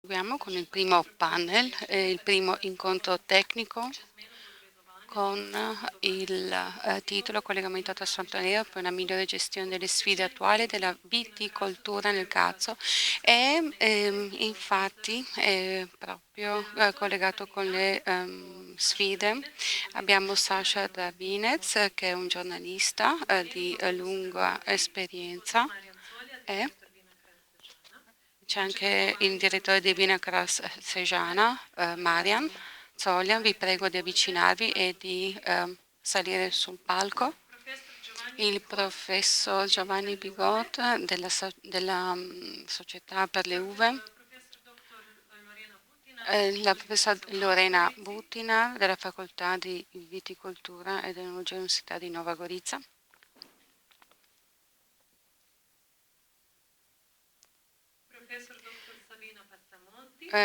Proseguiamo con il primo panel, il primo incontro tecnico con il titolo Collegamento transfrontaliero per una migliore gestione delle sfide attuali della viticoltura nel Carso e infatti è proprio collegato con le sfide. Abbiamo Sasha Dravinez che è un giornalista di lunga esperienza e c'è anche il direttore di Vinacras Sejana, Marian Zolian. Vi prego di avvicinarvi e di salire sul palco. Il professor Giovanni Bigot della Società per le Uve, la professoressa Lorena Butina della Facoltà di Viticoltura e dell'Università di Nova Gorica.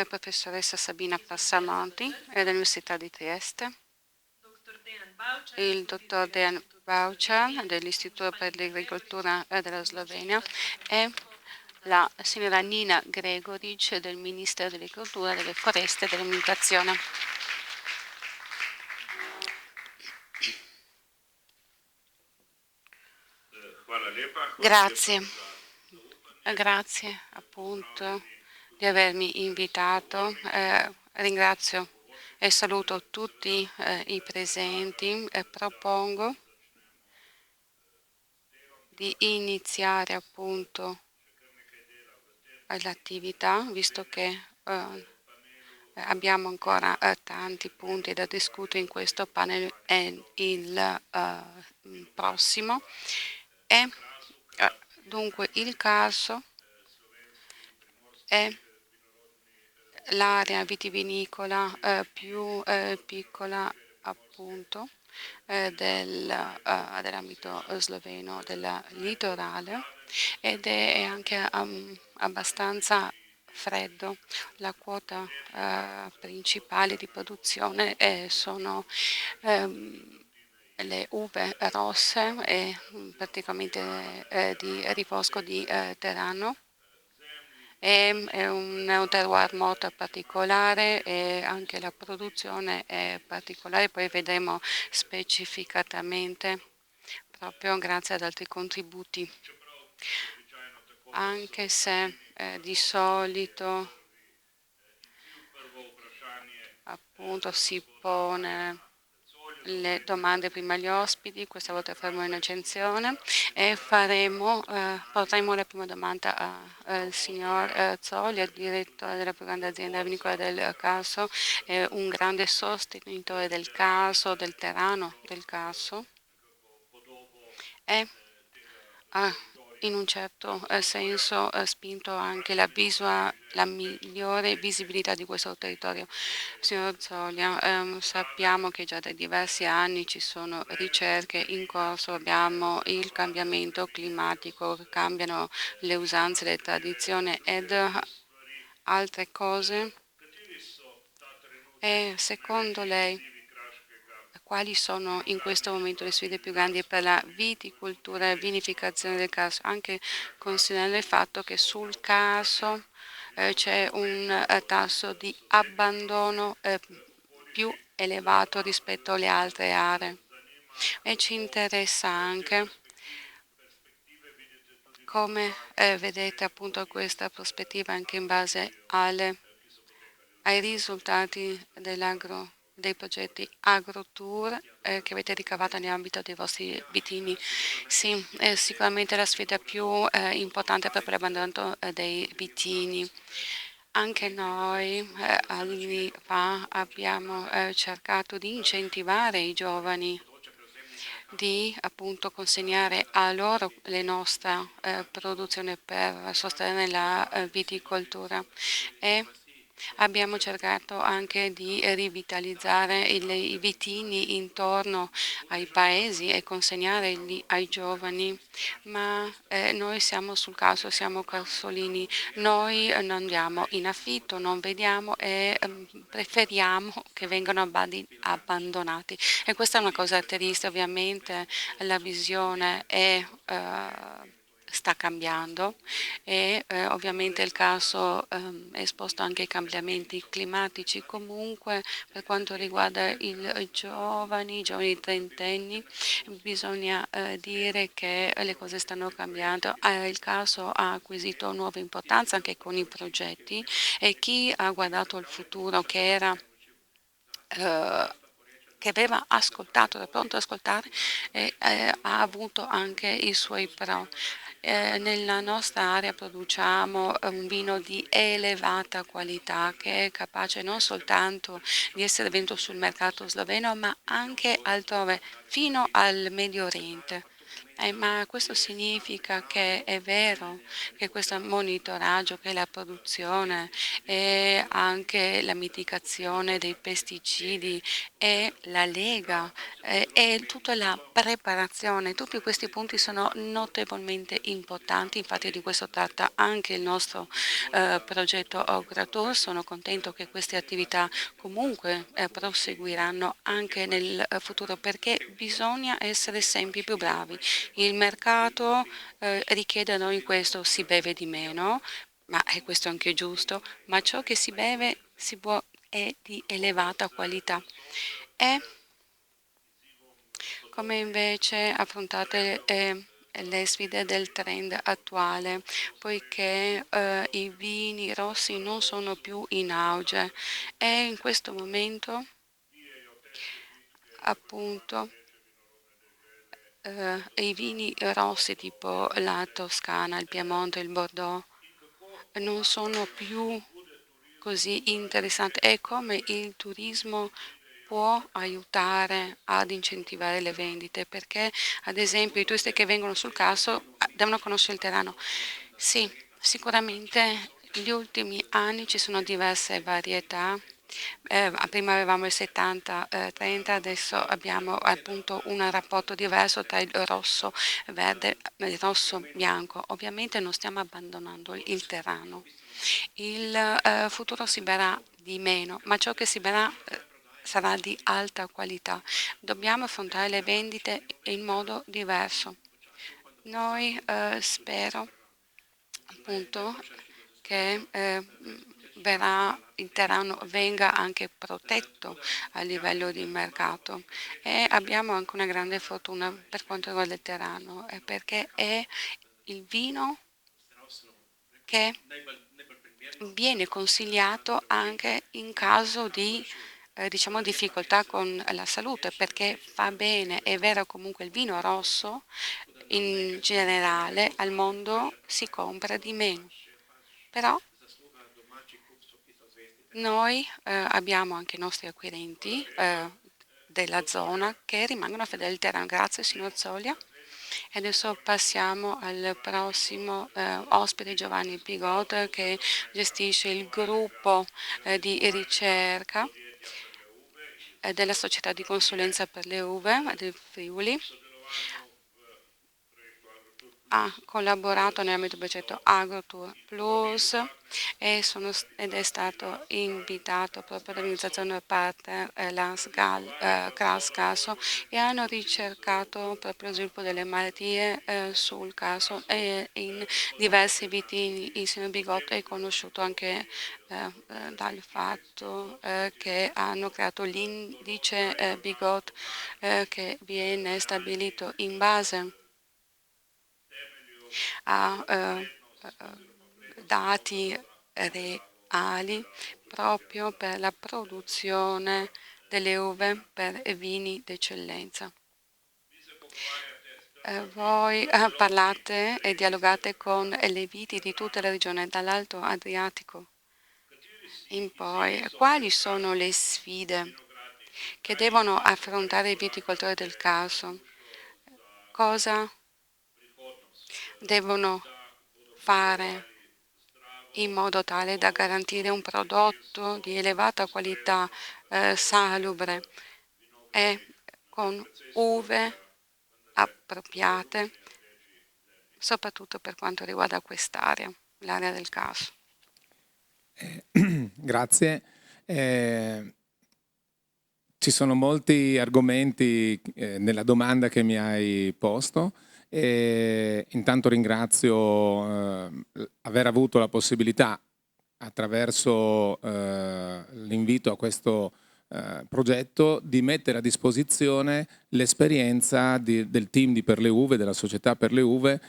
Professoressa Sabina Passamonti dell'Università di Trieste, il dottor Dejan Baučar dell'Istituto per l'Agricoltura della Slovenia e la signora Nina Gregoric del Ministero dell'Agricoltura, delle Foreste e dell'Ambientazione. Grazie, grazie appunto di avermi invitato. Ringrazio e saluto tutti i presenti e propongo di iniziare appunto l'attività, visto che abbiamo ancora tanti punti da discutere in questo panel e il prossimo. E dunque il caso è l'area vitivinicola più piccola appunto dell'ambito sloveno, del litorale, ed è anche abbastanza freddo. La quota principale di produzione sono le uve rosse e praticamente di rifosco di Terano. È un terroir molto particolare e anche la produzione è particolare, poi vedremo specificatamente proprio grazie ad altri contributi. Anche se di solito appunto si pone le domande prima agli ospiti, questa volta faremo un'accensione e porremo la prima domanda al signor Zoli, direttore della più grande azienda vinicola del Carso, un grande sostenitore del Carso, del Terano del Carso e ha in un certo senso spinto anche la migliore visibilità di questo territorio. Signor Zolia, sappiamo che già da diversi anni ci sono ricerche in corso, abbiamo il cambiamento climatico, cambiano le usanze, le tradizioni ed altre cose. E secondo lei quali sono in questo momento le sfide più grandi per la viticoltura e vinificazione del Carso, anche considerando il fatto che sul Carso c'è un tasso di abbandono più elevato rispetto alle altre aree. E ci interessa anche come vedete appunto questa prospettiva anche in base ai risultati dei progetti agrotour che avete ricavato nell'ambito dei vostri vitini. Sì, è sicuramente la sfida più importante per l'abbandonamento dei vitini. Anche noi anni fa abbiamo cercato di incentivare i giovani di appunto consegnare a loro le nostre produzioni per sostenere la viticoltura e abbiamo cercato anche di rivitalizzare i vitini intorno ai paesi e consegnarli ai giovani, ma noi siamo sul caso, siamo carsolini, noi non andiamo in affitto, non vediamo e preferiamo che vengano abbandonati. E questa è una cosa triste, ovviamente la visione è sta cambiando e ovviamente il caso è esposto anche ai cambiamenti climatici. Comunque per quanto riguarda i giovani trentenni, bisogna dire che le cose stanno cambiando. Il caso ha acquisito nuova importanza anche con i progetti e chi ha guardato il futuro che aveva ascoltato, era pronto ad ascoltare, e ha avuto anche i suoi pro. Nella nostra area produciamo un vino di elevata qualità che è capace non soltanto di essere venduto sul mercato sloveno, ma anche altrove, fino al Medio Oriente. Ma questo significa che è vero che questo monitoraggio, che la produzione e anche la mitigazione dei pesticidi e la lega e tutta la preparazione, tutti questi punti sono notevolmente importanti, infatti di questo tratta anche il nostro progetto Ogratur. Sono contento che queste attività comunque proseguiranno anche nel futuro perché bisogna essere sempre più bravi. Il mercato richiede a noi questo, si beve di meno, ma è questo anche giusto, ma ciò che si beve è di elevata qualità. E come invece affrontate le sfide del trend attuale, poiché i vini rossi non sono più in auge e in questo momento appunto i vini rossi tipo la Toscana, il Piemonte, il Bordeaux non sono più così interessanti. È come il turismo può aiutare ad incentivare le vendite, perché ad esempio i turisti che vengono sul caso devono conoscere il terreno. Sì, sicuramente negli ultimi anni ci sono diverse varietà. Prima avevamo il 70-30, adesso abbiamo appunto un rapporto diverso tra il rosso verde e il rosso bianco. Ovviamente non stiamo abbandonando il terreno. Il futuro si berrà di meno, ma ciò che si berrà sarà di alta qualità. Dobbiamo affrontare le vendite in modo diverso. Noi spero appunto che il terreno venga anche protetto a livello di mercato e abbiamo anche una grande fortuna per quanto riguarda il terreno perché è il vino che viene consigliato anche in caso di diciamo difficoltà con la salute perché fa bene, è vero comunque il vino rosso in generale al mondo si compra di meno, però noi abbiamo anche i nostri acquirenti della zona che rimangono fedeli al terreno. Grazie signor Zolia. E adesso passiamo al prossimo ospite Giovanni Pigot che gestisce il gruppo di ricerca della società di consulenza per le uve del Friuli. Ha collaborato nell'ambito del progetto AgroTour Plus ed è stato invitato proprio dall'organizzazione partner CRAS Caso e hanno ricercato proprio lo sviluppo delle malattie sul caso e in diversi vitini. Il signor Bigotto è conosciuto anche dal fatto che hanno creato l'indice Bigot che viene stabilito in base a dati reali proprio per la produzione delle uve per vini d'eccellenza. Voi parlate e dialogate con le viti di tutta la regione, dall'Alto Adriatico in poi. Quali sono le sfide che devono affrontare i viticoltori del caso? Cosa devono fare in modo tale da garantire un prodotto di elevata qualità, salubre e con uve appropriate, soprattutto per quanto riguarda quest'area, l'area del caso. Grazie. Ci sono molti argomenti nella domanda che mi hai posto Intanto ringrazio aver avuto la possibilità, attraverso l'invito a questo progetto, di mettere a disposizione l'esperienza del team di Per le Uve, della società Per le Uve.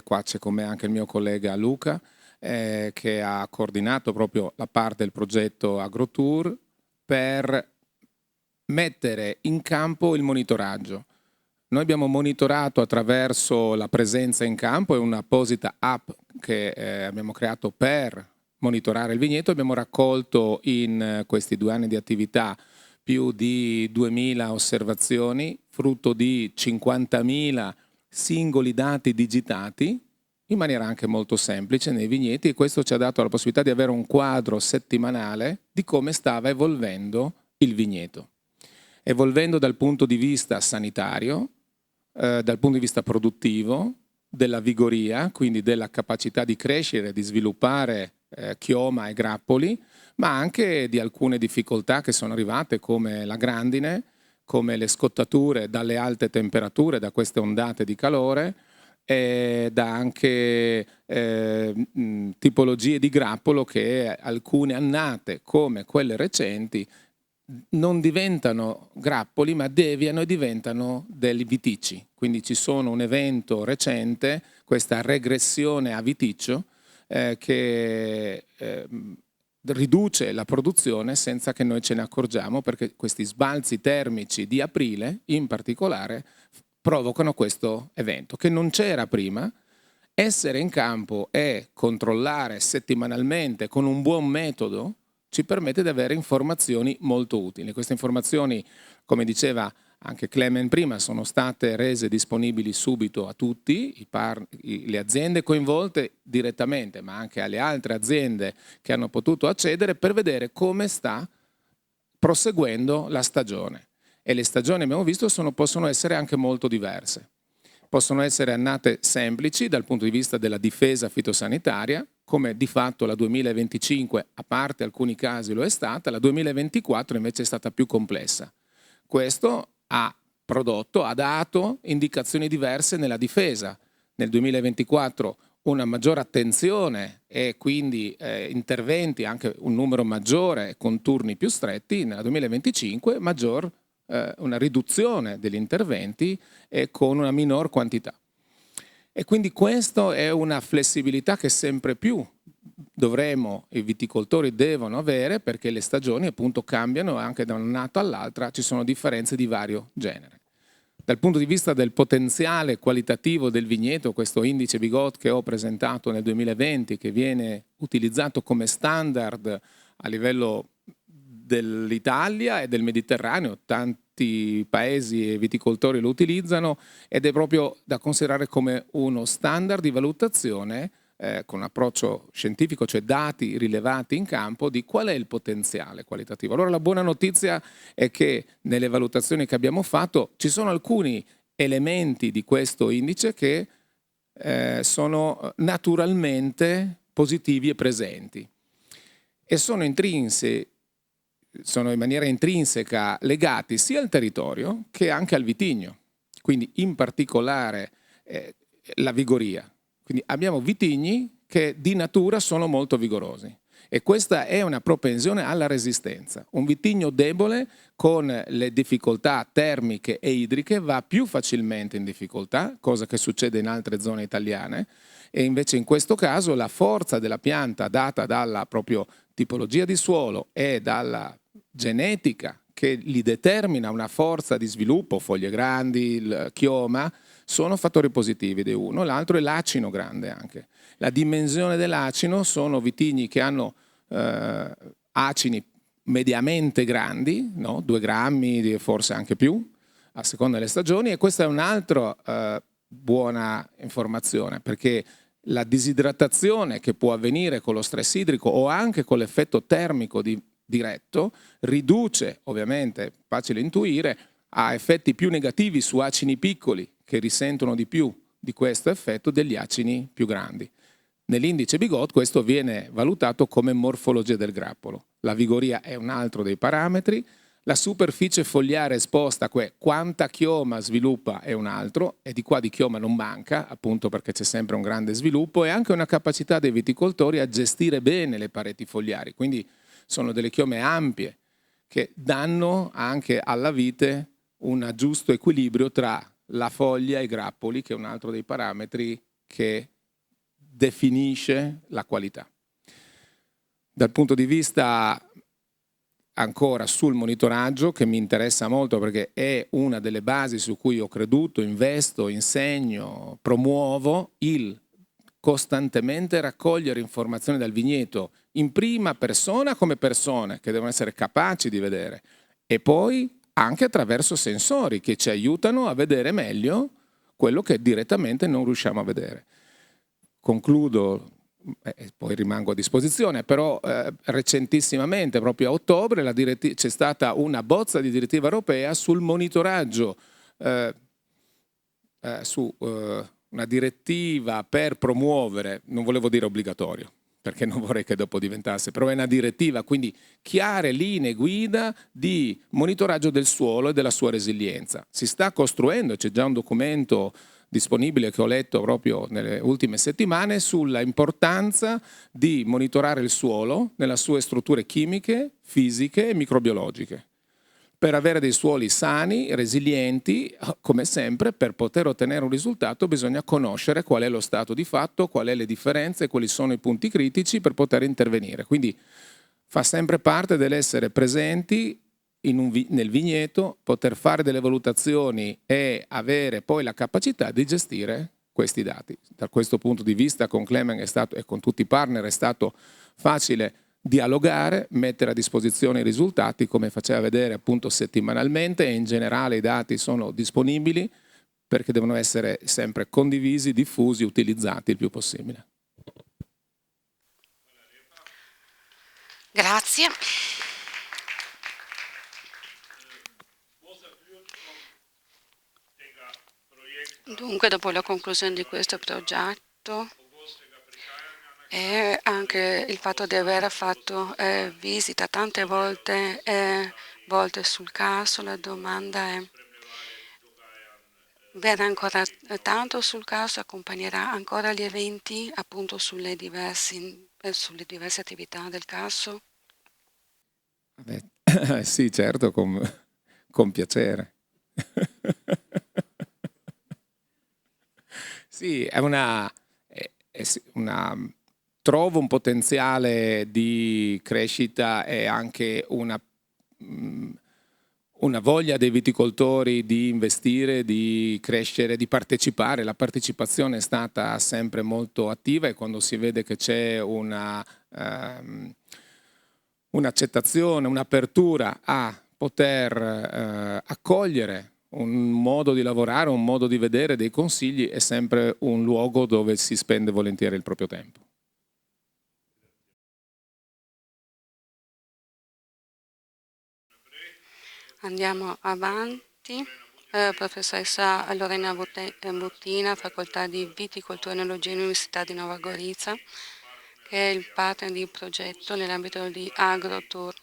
Qua c'è con me anche il mio collega Luca, che ha coordinato proprio la parte del progetto AgroTour per mettere in campo il monitoraggio. Noi abbiamo monitorato attraverso la presenza in campo e un'apposita app che abbiamo creato per monitorare il vigneto. Abbiamo raccolto in questi 2 anni di attività più di 2000 osservazioni, frutto di 50.000 singoli dati digitati in maniera anche molto semplice nei vigneti, e questo ci ha dato la possibilità di avere un quadro settimanale di come stava evolvendo il vigneto. Evolvendo dal punto di vista sanitario, dal punto di vista produttivo, della vigoria, quindi della capacità di crescere, di sviluppare chioma e grappoli, ma anche di alcune difficoltà che sono arrivate, come la grandine, come le scottature dalle alte temperature, da queste ondate di calore, da anche tipologie di grappolo che alcune annate, come quelle recenti, non diventano grappoli ma deviano e diventano dei viticci. Quindi ci sono un evento recente, questa regressione a viticcio, che riduce la produzione senza che noi ce ne accorgiamo, perché questi sbalzi termici di aprile in particolare provocano questo evento che non c'era prima. Essere in campo e controllare settimanalmente con un buon metodo ci permette di avere informazioni molto utili. Queste informazioni, come diceva anche Clement prima, sono state rese disponibili subito a tutti, le aziende coinvolte direttamente, ma anche alle altre aziende che hanno potuto accedere, per vedere come sta proseguendo la stagione. E le stagioni, abbiamo visto, possono essere anche molto diverse. Possono essere annate semplici dal punto di vista della difesa fitosanitaria, come di fatto la 2025, a parte alcuni casi, lo è stata. La 2024 invece è stata più complessa. Questo ha dato indicazioni diverse nella difesa. Nel 2024 una maggiore attenzione e quindi interventi, anche un numero maggiore con turni più stretti. Nel 2025 una riduzione degli interventi e con una minor quantità. E quindi questa è una flessibilità che sempre più i viticoltori devono avere, perché le stagioni appunto cambiano, anche da un anno all'altra ci sono differenze di vario genere. Dal punto di vista del potenziale qualitativo del vigneto, questo indice Bigot che ho presentato nel 2020, che viene utilizzato come standard a livello dell'Italia e del Mediterraneo, tanti paesi e viticoltori lo utilizzano, ed è proprio da considerare come uno standard di valutazione con un approccio scientifico, cioè dati rilevati in campo, di qual è il potenziale qualitativo. Allora la buona notizia è che nelle valutazioni che abbiamo fatto ci sono alcuni elementi di questo indice che sono naturalmente positivi e presenti, e sono in maniera intrinseca legati sia al territorio che anche al vitigno, quindi in particolare la vigoria. Quindi abbiamo vitigni che di natura sono molto vigorosi, e questa è una propensione alla resistenza. Un vitigno debole, con le difficoltà termiche e idriche, va più facilmente in difficoltà, cosa che succede in altre zone italiane, e invece in questo caso la forza della pianta, data dalla proprio tipologia di suolo e dalla genetica che gli determina una forza di sviluppo, foglie grandi, il chioma, sono fattori positivi di uno. L'altro è l'acino grande anche. La dimensione dell'acino: sono vitigni che hanno acini mediamente grandi, no? 2 grammi, forse anche più, a seconda delle stagioni, e questa è un'altra buona informazione, perché la disidratazione che può avvenire con lo stress idrico o anche con l'effetto termico diretto riduce, ovviamente, facile intuire, ha effetti più negativi su acini piccoli, che risentono di più di questo effetto degli acini più grandi. Nell'indice Bigot questo viene valutato come morfologia del grappolo. La vigoria è un altro dei parametri, La superficie fogliare esposta, quanta chioma sviluppa è un altro, e di qua di chioma non manca, appunto perché c'è sempre un grande sviluppo, e anche una capacità dei viticoltori a gestire bene le pareti fogliari, quindi sono delle chiome ampie che danno anche alla vite un giusto equilibrio tra la foglia e i grappoli, che è un altro dei parametri che definisce la qualità. Dal punto di vista ancora sul monitoraggio, che mi interessa molto perché è una delle basi su cui ho creduto, investo, insegno, promuovo, il costantemente raccogliere informazioni dal vigneto in prima persona come persone che devono essere capaci di vedere, e poi anche attraverso sensori che ci aiutano a vedere meglio quello che direttamente non riusciamo a vedere. Concludo, poi rimango a disposizione, però recentissimamente, proprio a ottobre, c'è stata una bozza di direttiva europea sul monitoraggio, su una direttiva per promuovere, non volevo dire obbligatorio, perché non vorrei che dopo diventasse, però è una direttiva, quindi chiare linee guida di monitoraggio del suolo e della sua resilienza. Si sta costruendo, c'è già un documento disponibile che ho letto proprio nelle ultime settimane sulla importanza di monitorare il suolo nelle sue strutture chimiche, fisiche e microbiologiche, per avere dei suoli sani, resilienti. Come sempre, per poter ottenere un risultato bisogna conoscere qual è lo stato di fatto, qual è le differenze, quali sono i punti critici per poter intervenire. Quindi fa sempre parte dell'essere presenti nel vigneto, poter fare delle valutazioni e avere poi la capacità di gestire questi dati. Da questo punto di vista con Clement e con tutti i partner è stato facile dialogare, mettere a disposizione i risultati come faceva vedere appunto settimanalmente, e in generale i dati sono disponibili perché devono essere sempre condivisi, diffusi, utilizzati il più possibile. Grazie. Dunque, dopo la conclusione di questo progetto e anche il fatto di aver fatto visita tante volte sul caso, la domanda è: verrà ancora tanto sul caso, accompagnerà ancora gli eventi appunto sulle diverse attività del caso? Sì, certo, con piacere. Sì, trovo un potenziale di crescita e anche una voglia dei viticoltori di investire, di crescere, di partecipare. La partecipazione è stata sempre molto attiva, e quando si vede che c'è un'accettazione, un'apertura a poter accogliere un modo di lavorare, un modo di vedere, dei consigli, è sempre un luogo dove si spende volentieri il proprio tempo. Andiamo avanti. Professoressa Lorena Buttina, Facoltà di Viticoltura e Enologia, Università di Nova Gorica, che è il partner di progetto nell'ambito di AgroTour.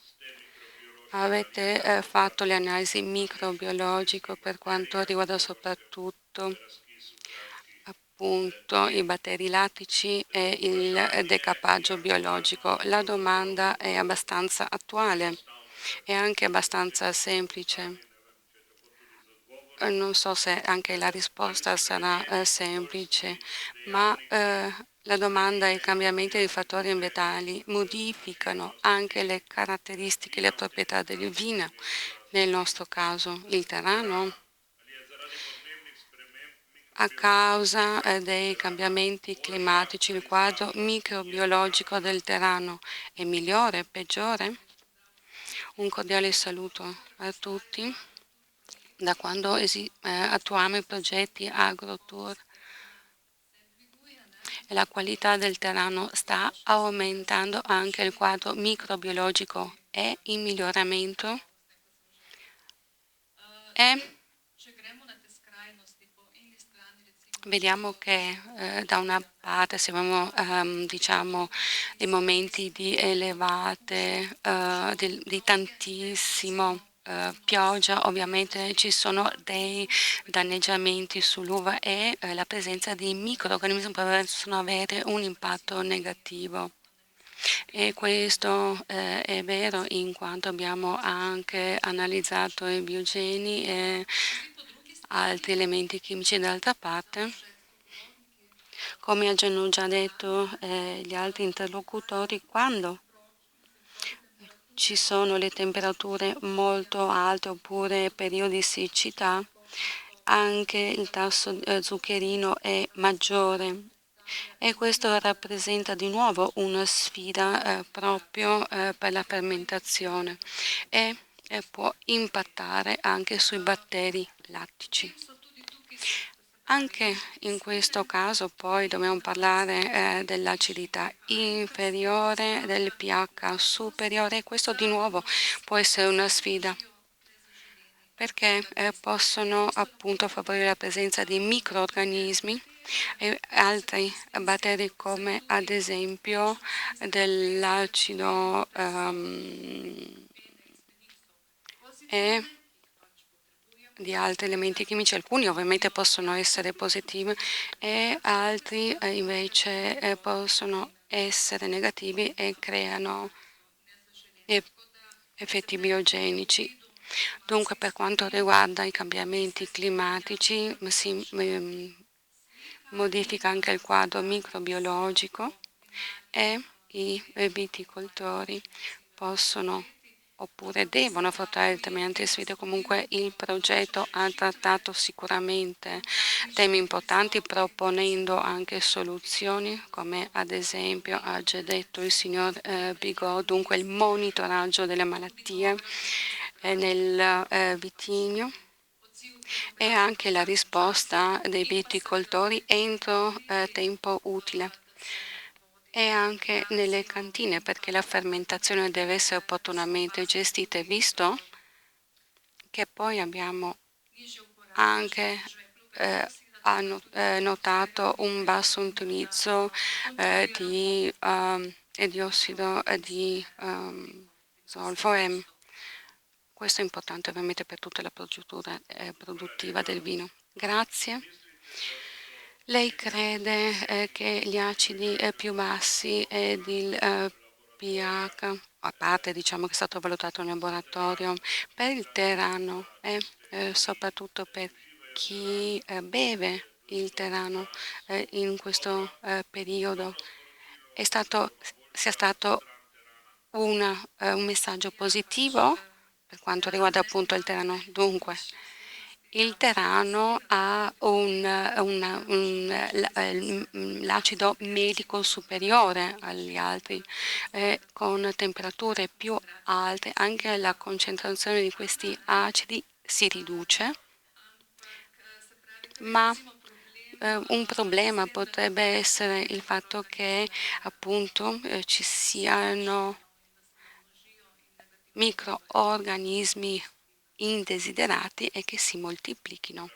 Avete fatto le analisi microbiologiche per quanto riguarda soprattutto appunto i batteri lattici e il decapaggio biologico. La domanda è abbastanza attuale e anche abbastanza semplice. Non so se anche la risposta sarà semplice, ma la domanda è: i cambiamenti dei fattori ambientali modificano anche le caratteristiche, le proprietà del vino, nel nostro caso il terreno, a causa dei cambiamenti climatici. Il quadro microbiologico del terreno è migliore, peggiore? Un cordiale saluto a tutti. Da quando attuiamo i progetti AgroTour, la qualità del terreno sta aumentando, anche il quadro microbiologico è in miglioramento, e vediamo che da una parte se abbiamo diciamo dei momenti di elevate, di tantissimo pioggia, ovviamente ci sono dei danneggiamenti sull'uva e la presenza di microrganismi possono avere un impatto negativo. E questo è vero in quanto abbiamo anche analizzato i biogeni e altri elementi chimici. D'altra parte, come hanno già detto gli altri interlocutori, quando ci sono le temperature molto alte oppure periodi di siccità, anche il tasso zuccherino è maggiore e questo rappresenta di nuovo una sfida proprio per la fermentazione e può impattare anche sui batteri lattici. Anche in questo caso poi dobbiamo parlare dell'acidità inferiore, del pH superiore e questo di nuovo può essere una sfida perché possono appunto favorire la presenza di microrganismi e altri batteri come ad esempio dell'acido e di altri elementi chimici. Alcuni ovviamente possono essere positivi e altri invece possono essere negativi e creano effetti biogenici. Dunque, per quanto riguarda i cambiamenti climatici, si modifica anche il quadro microbiologico e i viticoltori possono oppure devono affrontare determinate sfide. Comunque il progetto ha trattato sicuramente temi importanti proponendo anche soluzioni come ad esempio ha già detto il signor Bigot, dunque il monitoraggio delle malattie nel vitigno e anche la risposta dei viticoltori entro tempo utile e anche nelle cantine perché la fermentazione deve essere opportunamente gestita e visto che poi abbiamo anche notato un basso utilizzo di diossido di zolfo e questo è importante ovviamente per tutta la procedura produttiva del vino. Grazie. Lei crede che gli acidi più bassi ed il pH, a parte diciamo che è stato valutato in laboratorio, per il terrano e soprattutto per chi beve il terrano in questo periodo, sia stato un messaggio positivo per quanto riguarda appunto il terrano. Dunque, il terrano ha l'acido medico superiore agli altri, con temperature più alte anche la concentrazione di questi acidi si riduce, ma un problema potrebbe essere il fatto che appunto ci siano microorganismi indesiderati e che si moltiplichino.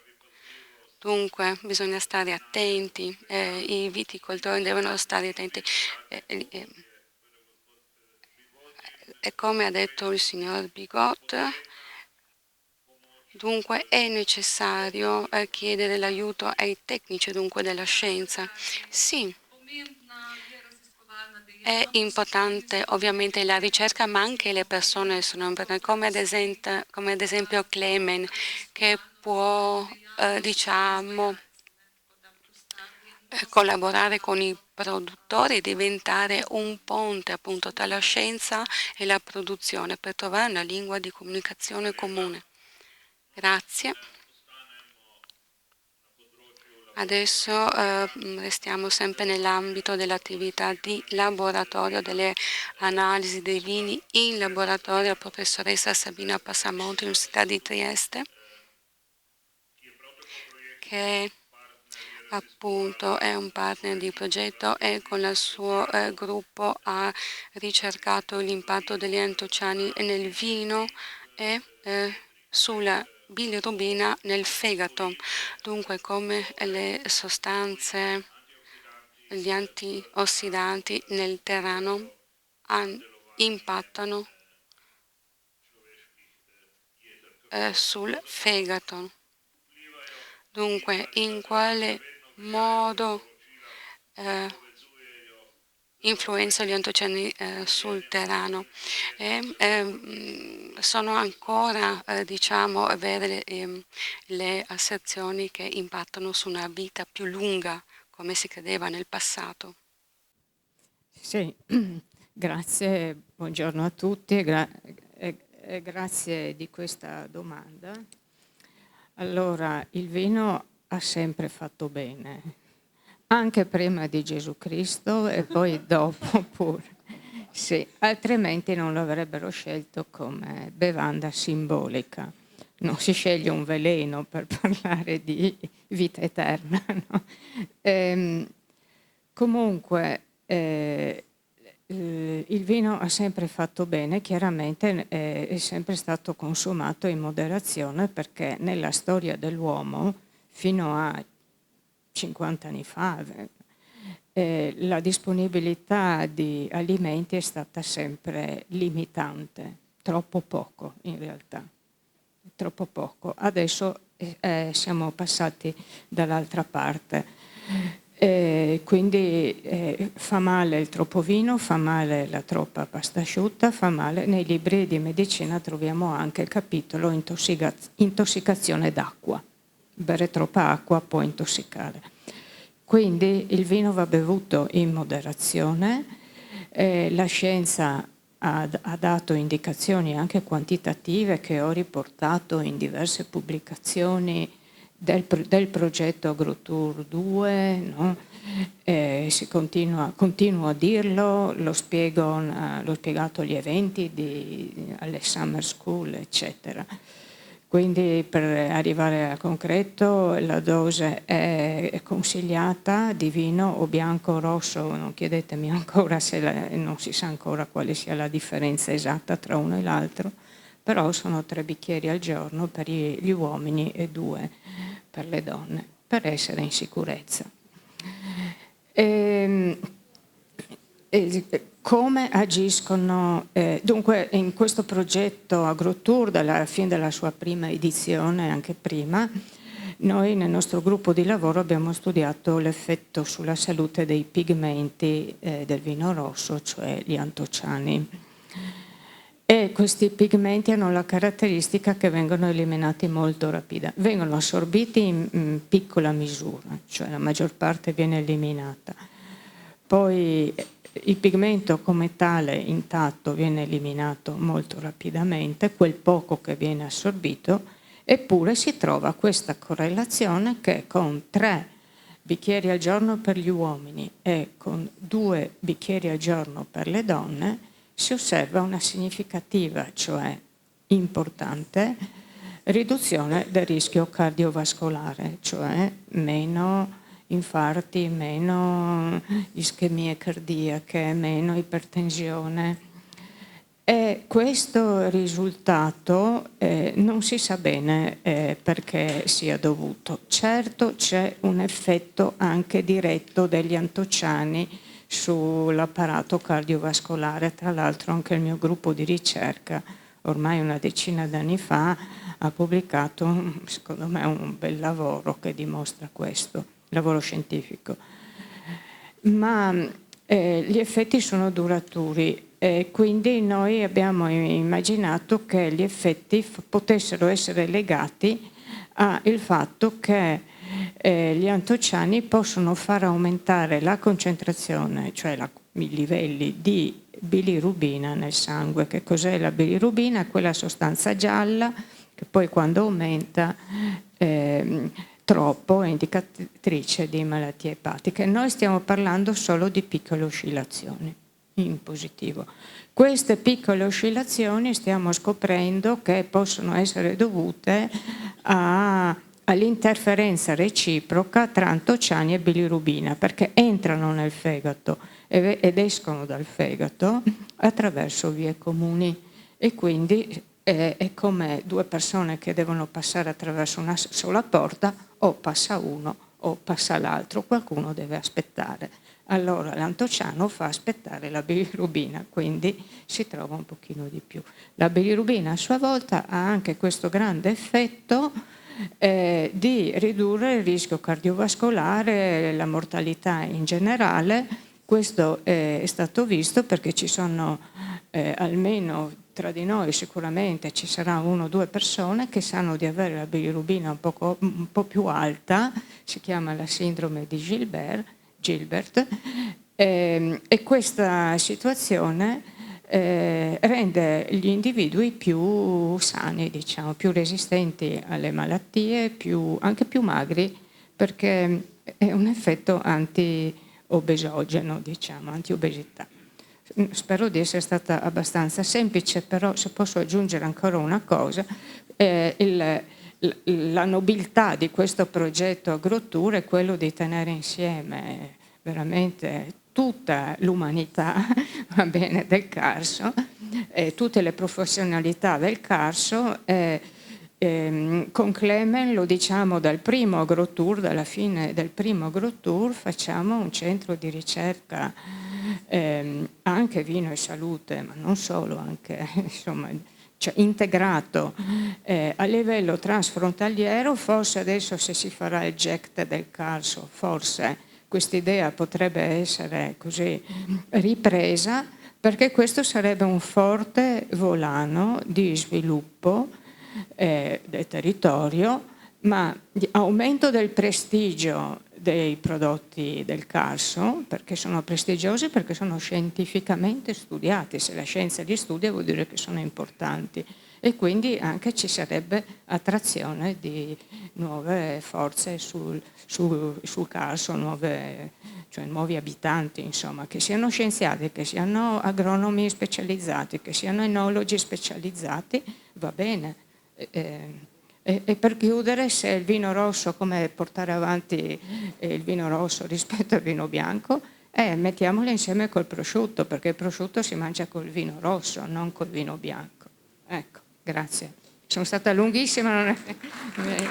Dunque bisogna stare attenti, i viticoltori devono stare attenti. E come ha detto il signor Bigot, dunque è necessario chiedere l'aiuto ai tecnici dunque della scienza. Sì, è importante ovviamente la ricerca, ma anche le persone sono importanti, come ad esempio Clemen, che può, diciamo, collaborare con i produttori e diventare un ponte appunto tra la scienza e la produzione per trovare una lingua di comunicazione comune. Grazie. Adesso restiamo sempre nell'ambito dell'attività di laboratorio, delle analisi dei vini in laboratorio, la professoressa Sabina Passamonte, Università di Trieste, che appunto è un partner di progetto e con il suo gruppo ha ricercato l'impatto degli antociani nel vino e sulla bilirubina nel fegato, dunque come le sostanze, gli antiossidanti nel terreno impattano sul fegato. Dunque, in quale modo influenza gli antociani sul terreno? Sono ancora, diciamo, vere le asserzioni che impattano su una vita più lunga, come si credeva nel passato. Sì, grazie, buongiorno a tutti e grazie di questa domanda. Allora, il vino ha sempre fatto bene, anche prima di Gesù Cristo e poi dopo pure. Sì, altrimenti non lo avrebbero scelto come bevanda simbolica. Non si sceglie un veleno per parlare di vita eterna, no? Comunque, il vino ha sempre fatto bene, chiaramente è sempre stato consumato in moderazione perché nella storia dell'uomo, fino a 50 anni fa, la disponibilità di alimenti è stata sempre limitante, troppo poco in realtà, troppo poco. Adesso siamo passati dall'altra parte. Quindi fa male il troppo vino, fa male la troppa pasta asciutta, fa male. Nei libri di medicina troviamo anche il capitolo intossicazione d'acqua. Bere troppa acqua può intossicare. Quindi il vino va bevuto in moderazione. La scienza ha dato indicazioni anche quantitative che ho riportato in diverse pubblicazioni del progetto AgroTour 2, no? Continuo a dirlo, l'ho spiegato agli eventi, alle summer school, eccetera. Quindi per arrivare a concreto la dose è consigliata di vino o bianco o rosso, non chiedetemi ancora non si sa ancora quale sia la differenza esatta tra uno e l'altro, però sono 3 bicchieri al giorno per gli uomini e 2 per le donne, per essere in sicurezza. Come agiscono? Dunque in questo progetto AgroTour, dalla fine della sua prima edizione, anche prima, noi nel nostro gruppo di lavoro abbiamo studiato l'effetto sulla salute dei pigmenti del vino rosso, cioè gli antociani. E questi pigmenti hanno la caratteristica che vengono eliminati molto rapidamente, vengono assorbiti in piccola misura, cioè la maggior parte viene eliminata. Poi il pigmento come tale intatto viene eliminato molto rapidamente, quel poco che viene assorbito, eppure si trova questa correlazione che con 3 bicchieri al giorno per gli uomini e con 2 bicchieri al giorno per le donne si osserva una significativa, cioè importante, riduzione del rischio cardiovascolare, cioè meno infarti, meno ischemie cardiache, meno ipertensione. E questo risultato non si sa bene perché sia dovuto. Certo c'è un effetto anche diretto degli antociani sull'apparato cardiovascolare. Tra l'altro anche il mio gruppo di ricerca ormai una decina d'anni fa ha pubblicato secondo me un bel lavoro che dimostra questo, lavoro scientifico. Ma gli effetti sono duraturi e quindi noi abbiamo immaginato che gli effetti potessero essere legati al fatto che gli antociani possono far aumentare la concentrazione, cioè i livelli di bilirubina nel sangue. Che cos'è la bilirubina? Quella sostanza gialla che poi quando aumenta troppo è indicatrice di malattie epatiche. Noi stiamo parlando solo di piccole oscillazioni in positivo. Queste piccole oscillazioni stiamo scoprendo che possono essere dovute all'interferenza reciproca tra antociani e bilirubina, perché entrano nel fegato ed escono dal fegato attraverso vie comuni e quindi è come 2 persone che devono passare attraverso una sola porta, o passa uno o passa l'altro, qualcuno deve aspettare. allora l'antociano fa aspettare la bilirubina, quindi si trova un pochino di più. La bilirubina a sua volta ha anche questo grande effetto di ridurre il rischio cardiovascolare, la mortalità in generale. Questo è stato visto perché ci sono almeno tra di noi sicuramente ci sarà 1 o 2 persone che sanno di avere la bilirubina un po' più alta, si chiama la sindrome di Gilbert, e questa situazione rende gli individui più sani, diciamo, più resistenti alle malattie, anche più magri, perché è un effetto anti-obesogeno, diciamo, anti-obesità. Spero di essere stata abbastanza semplice, però se posso aggiungere ancora una cosa, la nobiltà di questo progetto AgroTour è quello di tenere insieme veramente tutta l'umanità va bene, del Carso, tutte le professionalità del Carso. Con Clemen lo diciamo dal primo AgroTour, dalla fine del primo AgroTour facciamo un centro di ricerca anche vino e salute, ma non solo, anche insomma, cioè, integrato a livello transfrontaliero. Forse adesso se si farà il GECT del Carso, forse quest'idea potrebbe essere così ripresa, perché questo sarebbe un forte volano di sviluppo del territorio, ma di aumento del prestigio dei prodotti del Carso, perché sono prestigiosi, perché sono scientificamente studiati. Se la scienza li studia vuol dire che sono importanti, e quindi anche ci sarebbe attrazione di nuove forze sul Carso, cioè nuovi abitanti, insomma, che siano scienziati, che siano agronomi specializzati, che siano enologi specializzati, va bene. E per chiudere, se il vino rosso, come portare avanti il vino rosso rispetto al vino bianco, mettiamolo insieme col prosciutto, perché il prosciutto si mangia col vino rosso, non col vino bianco. Ecco, grazie. Sono stata lunghissima, non è...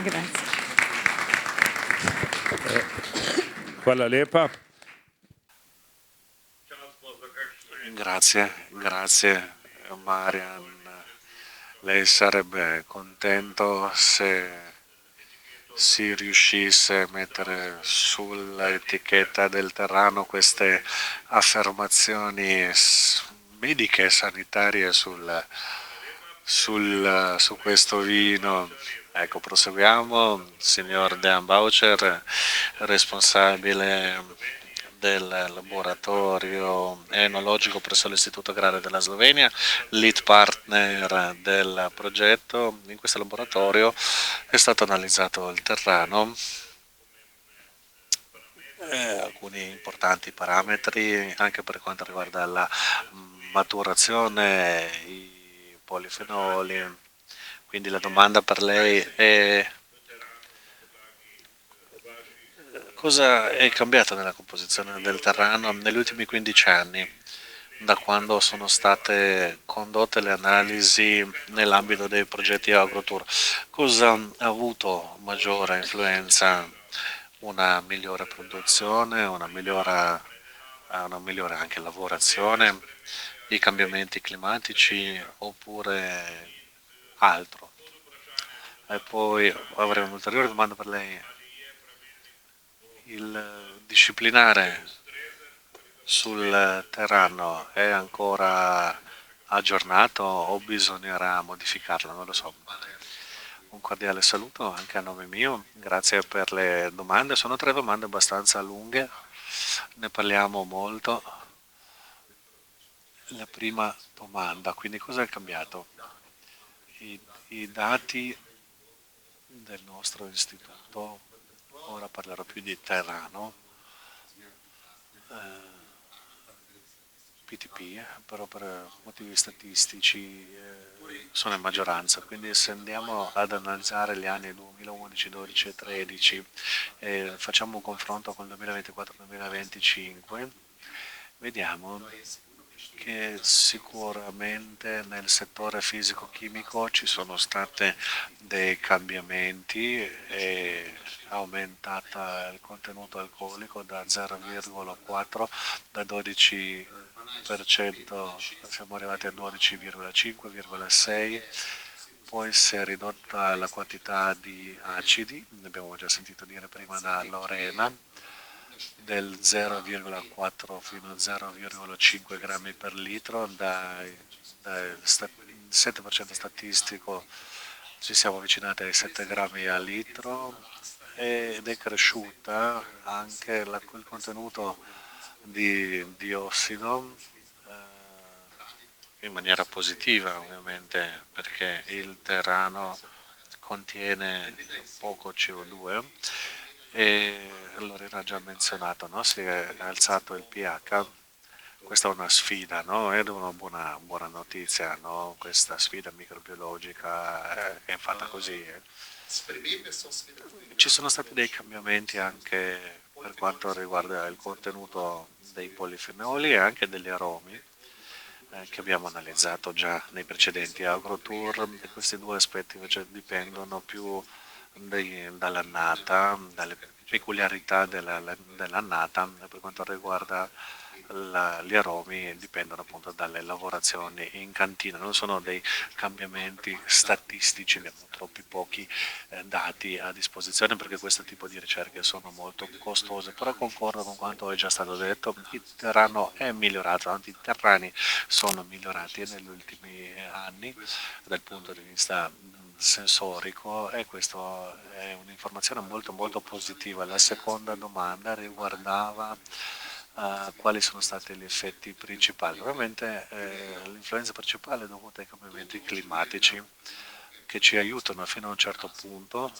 Grazie. Hvala lepa. Grazie Marian. Lei sarebbe contento se si riuscisse a mettere sull'etichetta del Terrano queste affermazioni mediche e sanitarie su questo vino. Ecco, proseguiamo. Signor Dean Boucher, responsabile del laboratorio enologico presso l'Istituto Agrario della Slovenia, lead partner del progetto. In questo laboratorio è stato analizzato il terrano, alcuni importanti parametri anche per quanto riguarda la maturazione, i polifenoli. Quindi la domanda per lei è: cosa è cambiato nella composizione del terreno negli ultimi 15 anni, da quando sono state condotte le analisi nell'ambito dei progetti AgroTour? Cosa ha avuto maggiore influenza? Una migliore produzione, una migliore anche lavorazione, i cambiamenti climatici oppure altro? E poi avrei un'ulteriore domanda per lei. Il disciplinare sul terreno è ancora aggiornato o bisognerà modificarlo? Non lo so. Un cordiale saluto anche a nome mio, grazie per le domande. Sono 3 domande abbastanza lunghe, ne parliamo molto. La prima domanda, quindi cosa è cambiato? I dati del nostro istituto, ora parlerò più di Terrano, PTP, però per motivi statistici sono in maggioranza, quindi se andiamo ad analizzare gli anni 2011, 12 e 13 e facciamo un confronto con il 2024-2025, vediamo che sicuramente nel settore fisico-chimico ci sono stati dei cambiamenti e aumentata il contenuto alcolico da 0,4 da 12%, siamo arrivati a 12,5,6, poi si è ridotta la quantità di acidi, ne abbiamo già sentito dire prima da Lorena, del 0,4 fino a 0,5 grammi per litro, dal 7% statistico ci siamo avvicinati ai 7 grammi al litro ed è cresciuta anche il contenuto di diossido in maniera positiva ovviamente perché il terrano contiene poco CO2 e Lorena ha già menzionato, no? Si è alzato il pH, questa è una sfida, no? Ed è una buona notizia, no? Questa sfida microbiologica è fatta così. Ci sono stati dei cambiamenti anche per quanto riguarda il contenuto dei polifenoli e anche degli aromi che abbiamo analizzato già nei precedenti agrotour e questi due aspetti invece dipendono più dall'annata, dalle peculiarità dell'annata per quanto riguarda gli aromi dipendono appunto dalle lavorazioni in cantina, non sono dei cambiamenti statistici, abbiamo troppi pochi dati a disposizione perché questo tipo di ricerche sono molto costose, però concordo con quanto è già stato detto, il terreno è migliorato, anzi i terreni sono migliorati negli ultimi anni dal punto di vista sensorico e questa è un'informazione molto positiva. La seconda domanda riguardava quali sono stati gli effetti principali. Ovviamente l'influenza principale è dovuta ai cambiamenti climatici che ci aiutano fino a un certo punto,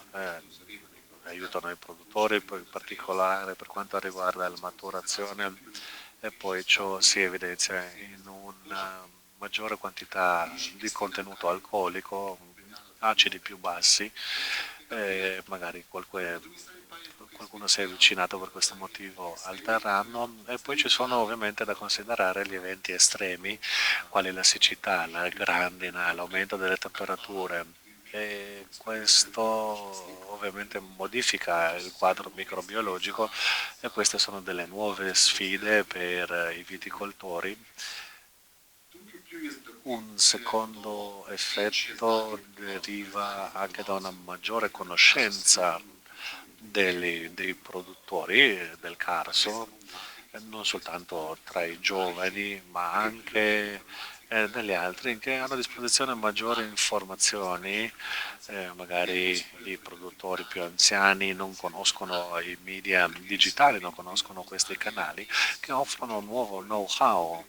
aiutano i produttori, poi in particolare per quanto riguarda la maturazione e poi ciò si evidenzia in una maggiore quantità di contenuto alcolico, acidi più bassi, magari qualcuno si è avvicinato per questo motivo al terreno e poi ci sono ovviamente da considerare gli eventi estremi quali la siccità, la grandine, l'aumento delle temperature e questo ovviamente modifica il quadro microbiologico e queste sono delle nuove sfide per i viticoltori. Un secondo effetto deriva anche da una maggiore conoscenza dei produttori del Carso, non soltanto tra i giovani, ma anche degli altri che hanno a disposizione maggiori informazioni, magari i produttori più anziani non conoscono i media digitali, non conoscono questi canali che offrono un nuovo know-how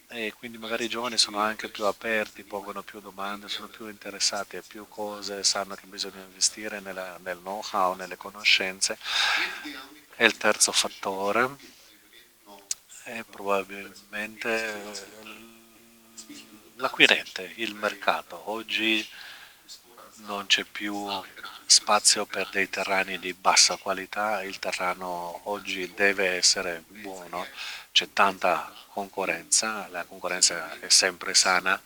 e quindi magari i giovani sono anche più aperti, pongono più domande, sono più interessati a più cose, sanno che bisogna investire nel know-how, nelle conoscenze. E il terzo fattore è probabilmente l'acquirente, il mercato. Oggi non c'è più spazio per dei terreni di bassa qualità, il terreno oggi deve essere buono, c'è tanta concorrenza, la concorrenza è sempre sana,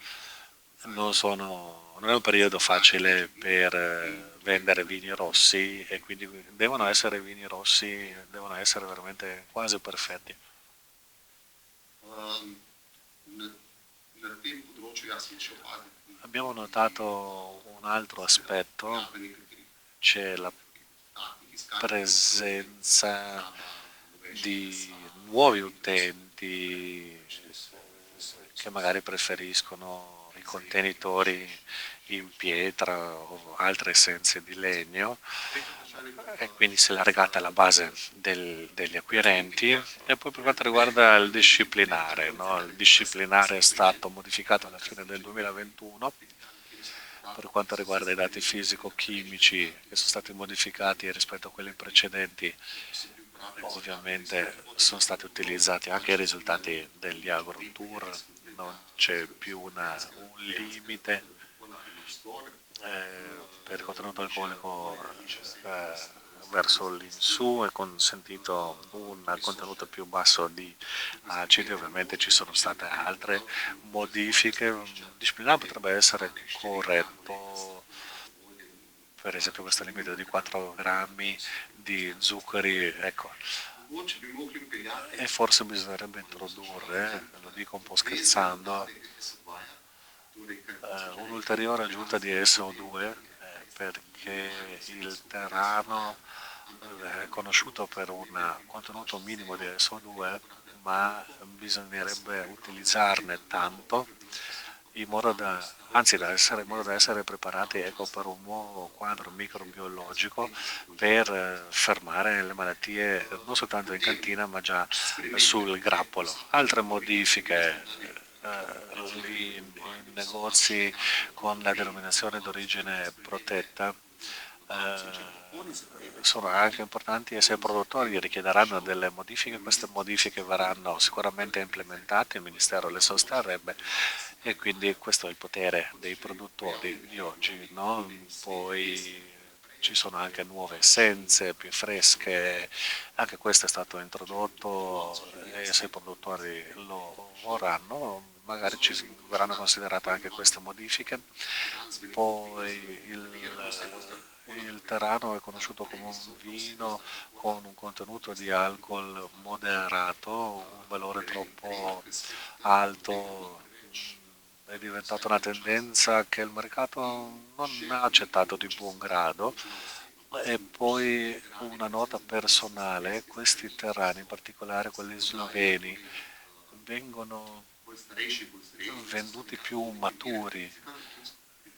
non è un periodo facile per vendere vini rossi e quindi devono essere vini rossi, devono essere veramente quasi perfetti. Abbiamo notato un altro aspetto, c'è la presenza di nuovi utenti che magari preferiscono i contenitori in pietra o altre essenze di legno e quindi si è allargata la base degli acquirenti e poi per quanto riguarda il disciplinare, no? Il disciplinare è stato modificato alla fine del 2021 per quanto riguarda i dati fisico-chimici che sono stati modificati rispetto a quelli precedenti, ovviamente sono stati utilizzati anche i risultati degli agrotour, non c'è più un limite per il contenuto alcolico verso l'insu è consentito un contenuto più basso di acidi. Ovviamente ci sono state altre modifiche. Il disciplinare potrebbe essere corretto, per esempio questo limite di 4 grammi di zuccheri, ecco, e forse bisognerebbe introdurre, lo dico un po' scherzando, un'ulteriore aggiunta di SO2 perché il terrano è conosciuto per un contenuto minimo di SO2, ma bisognerebbe utilizzarne tanto in modo in modo da essere preparati, ecco, per un nuovo quadro microbiologico per fermare le malattie non soltanto in cantina ma già sul grappolo. Altre modifiche in negozi con la denominazione d'origine protetta sono anche importanti, e se i produttori richiederanno delle modifiche, queste modifiche verranno sicuramente implementate, il Ministero le sosterrebbe, e quindi questo è il potere dei produttori di oggi, no? Poi ci sono anche nuove essenze più fresche, anche questo è stato introdotto, e se i produttori lo vorranno magari ci verranno considerate anche queste modifiche. Poi il Terrano è conosciuto come un vino con un contenuto di alcol moderato, un valore troppo alto è diventata una tendenza che il mercato non ha accettato di buon grado. E poi una nota personale: questi terrani, in particolare quelli sloveni, vengono venduti più maturi,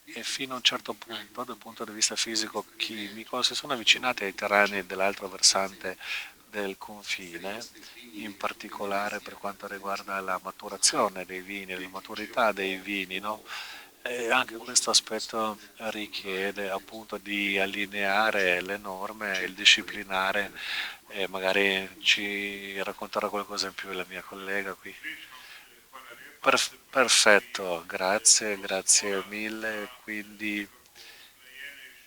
e fino a un certo punto, dal punto di vista fisico-chimico, si sono avvicinati ai terreni dell'altro versante del confine, in particolare per quanto riguarda la maturazione dei vini, la maturità dei vini, no? E anche questo aspetto richiede appunto di allineare le norme, il disciplinare, e magari ci racconterà qualcosa in più la mia collega qui. Perfetto, grazie mille. Quindi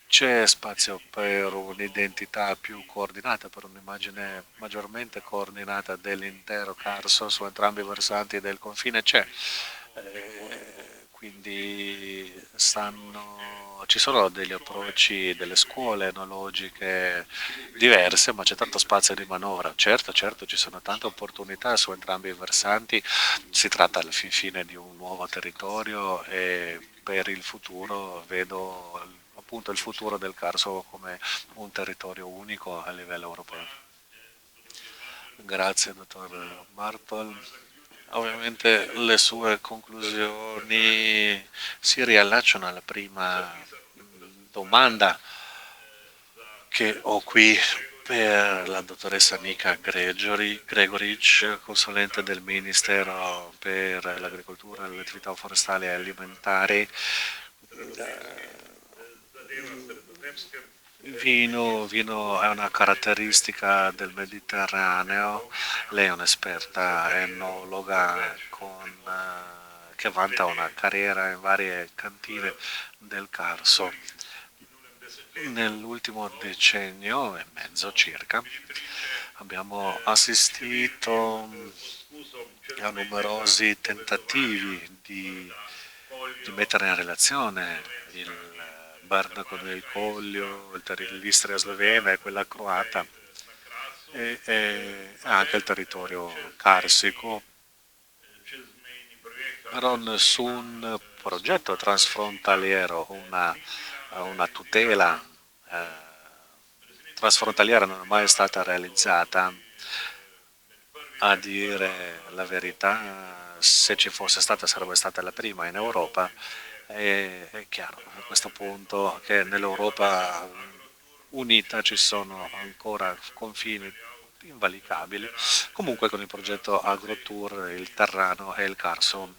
c'è spazio per un'identità più coordinata, per un'immagine maggiormente coordinata dell'intero Carso su entrambi i versanti del confine? C'è. Quindi ci sono degli approcci, delle scuole enologiche diverse, ma c'è tanto spazio di manovra. Certo, ci sono tante opportunità su entrambi i versanti. Si tratta alla fin fine di un nuovo territorio, e per il futuro vedo appunto il futuro del Carso come un territorio unico a livello europeo. Grazie, dottor Marpol. Ovviamente le sue conclusioni si riallacciano alla prima domanda che ho qui per la dottoressa Nika Gregoric, consulente del Ministero per l'Agricoltura, le attività forestali e alimentari. Vino è una caratteristica del Mediterraneo. Lei è un'esperta enologa che vanta una carriera in varie cantine del Carso. Nell'ultimo decennio e mezzo circa abbiamo assistito a numerosi tentativi di mettere in relazione il Berna con il Collio, l'Istria slovena e quella croata, e anche il territorio carsico, però nessun progetto transfrontaliero, una tutela transfrontaliera non è mai stata realizzata. A dire la verità, se ci fosse stata sarebbe stata la prima in Europa. È chiaro a questo punto che nell'Europa unita ci sono ancora confini invalicabili. Comunque con il progetto AgroTour il Terrano e il Carso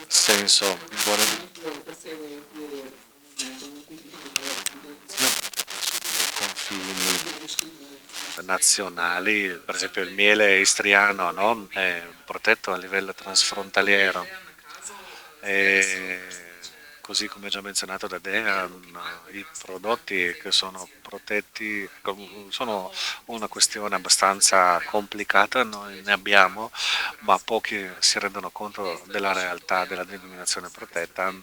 senso confini nazionali, per esempio il miele istriano, no? È protetto a livello transfrontaliero. E così come già menzionato da Dean, i prodotti che sono protetti sono una questione abbastanza complicata, noi ne abbiamo, ma pochi si rendono conto della realtà della denominazione protetta